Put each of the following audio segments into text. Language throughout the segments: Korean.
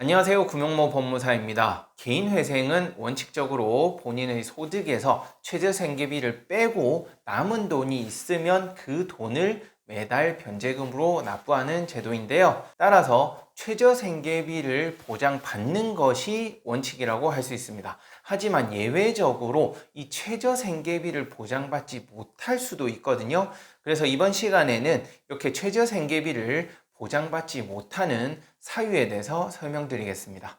안녕하세요. 금용모 법무사입니다. 개인회생은 원칙적으로 본인의 소득에서 최저생계비를 빼고 남은 돈이 있으면 그 돈을 매달 변제금으로 납부하는 제도인데요. 따라서 최저생계비를 보장받는 것이 원칙이라고 할 수 있습니다. 하지만 예외적으로 이 최저생계비를 보장받지 못할 수도 있거든요. 그래서 이번 시간에는 이렇게 최저생계비를 보장받지 못하는 사유에 대해서 설명드리겠습니다.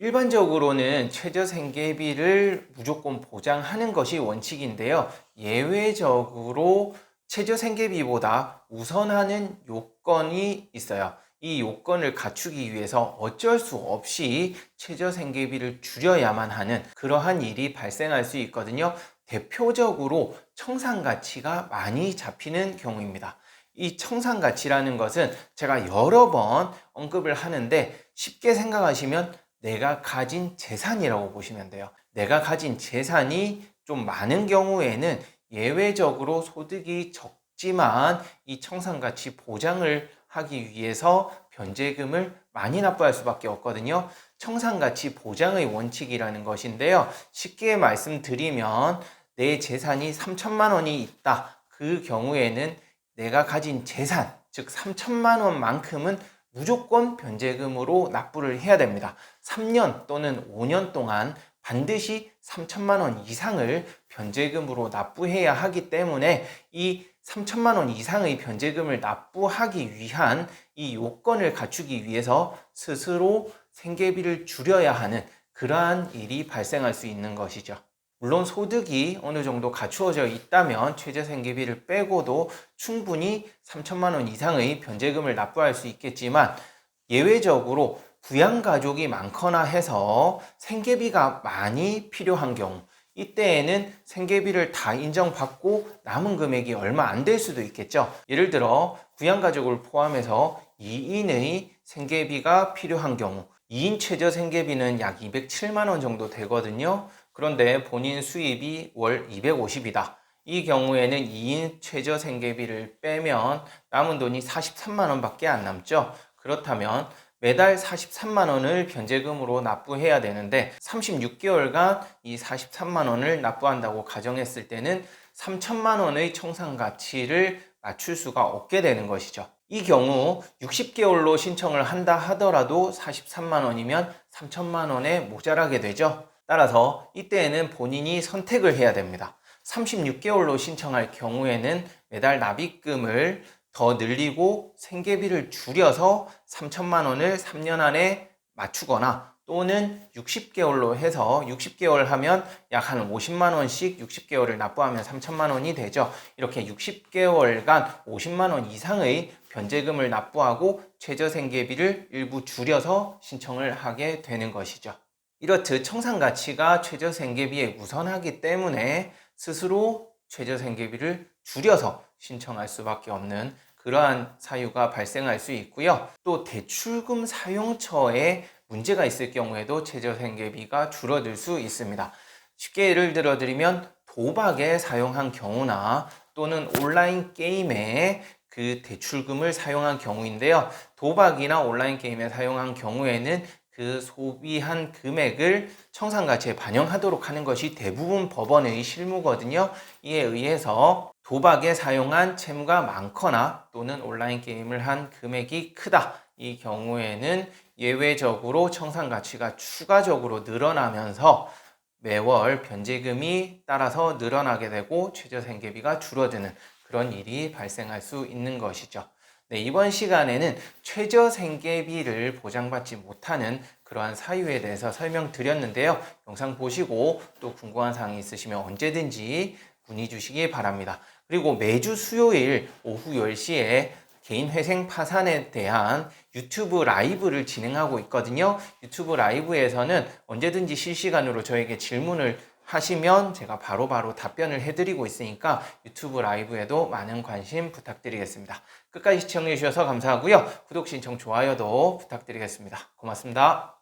일반적으로는 최저생계비를 무조건 보장하는 것이 원칙인데요. 예외적으로 최저생계비보다 우선하는 요건이 있어요. 이 요건을 갖추기 위해서 어쩔 수 없이 최저생계비를 줄여야만 하는 그러한 일이 발생할 수 있거든요. 대표적으로 청산가치가 많이 잡히는 경우입니다. 이 청산가치라는 것은 제가 여러 번 언급을 하는데 쉽게 생각하시면 내가 가진 재산이라고 보시면 돼요. 내가 가진 재산이 좀 많은 경우에는 예외적으로 소득이 적지만 이 청산가치 보장을 하기 위해서 변제금을 많이 납부할 수밖에 없거든요. 청산가치 보장의 원칙이라는 것인데요. 쉽게 말씀드리면 내 재산이 3천만 원이 있다. 그 경우에는 내가 가진 재산, 즉 3천만 원만큼은 무조건 변제금으로 납부를 해야 됩니다. 3년 또는 5년 동안 반드시 3천만 원 이상을 변제금으로 납부해야 하기 때문에 이 3천만 원 이상의 변제금을 납부하기 위한 이 요건을 갖추기 위해서 스스로 생계비를 줄여야 하는 그러한 일이 발생할 수 있는 것이죠. 물론 소득이 어느 정도 갖추어져 있다면 최저생계비를 빼고도 충분히 3천만 원 이상의 변제금을 납부할 수 있겠지만 예외적으로 부양가족이 많거나 해서 생계비가 많이 필요한 경우 이때에는 생계비를 다 인정받고 남은 금액이 얼마 안 될 수도 있겠죠. 예를 들어 부양가족을 포함해서 2인의 생계비가 필요한 경우 2인 최저생계비는 약 207만 원 정도 되거든요. 그런데 본인 수입이 월 250이다. 이 경우에는 2인 최저생계비를 빼면 남은 돈이 43만 원밖에 안 남죠. 그렇다면 매달 43만 원을 변제금으로 납부해야 되는데 36개월간 이 43만 원을 납부한다고 가정했을 때는 3천만 원의 청산가치를 맞출 수가 없게 되는 것이죠. 이 경우 60개월로 신청을 한다 하더라도 43만 원이면 3천만 원에 모자라게 되죠. 따라서 이때에는 본인이 선택을 해야 됩니다. 36개월로 신청할 경우에는 매달 납입금을 더 늘리고 생계비를 줄여서 3천만 원을 3년 안에 맞추거나 또는 60개월로 해서 60개월 하면 약 한 50만 원씩 60개월을 납부하면 3천만 원이 되죠. 이렇게 60개월간 50만 원 이상의 변제금을 납부하고 최저생계비를 일부 줄여서 신청을 하게 되는 것이죠. 이렇듯 청산가치가 최저생계비에 우선하기 때문에 스스로 최저생계비를 줄여서 신청할 수밖에 없는 그러한 사유가 발생할 수 있고요. 또 대출금 사용처에 문제가 있을 경우에도 최저생계비가 줄어들 수 있습니다. 쉽게 예를 들어 드리면 도박에 사용한 경우나 또는 온라인 게임에 그 대출금을 사용한 경우인데요. 도박이나 온라인 게임에 사용한 경우에는 그 소비한 금액을 청산가치에 반영하도록 하는 것이 대부분 법원의 실무거든요. 이에 의해서 도박에 사용한 채무가 많거나 또는 온라인 게임을 한 금액이 크다. 이 경우에는 예외적으로 청산가치가 추가적으로 늘어나면서 매월 변제금이 따라서 늘어나게 되고 최저생계비가 줄어드는 그런 일이 발생할 수 있는 것이죠. 네, 이번 시간에는 최저생계비를 보장받지 못하는 그러한 사유에 대해서 설명드렸는데요. 영상 보시고 또 궁금한 사항이 있으시면 언제든지 문의 주시기 바랍니다. 그리고 매주 수요일 오후 10시에 개인회생 파산에 대한 유튜브 라이브를 진행하고 있거든요. 유튜브 라이브에서는 언제든지 실시간으로 저에게 질문을 하시면 제가 바로바로 답변을 해드리고 있으니까 유튜브 라이브에도 많은 관심 부탁드리겠습니다. 끝까지 시청해 주셔서 감사하고요. 구독, 신청, 좋아요도 부탁드리겠습니다. 고맙습니다.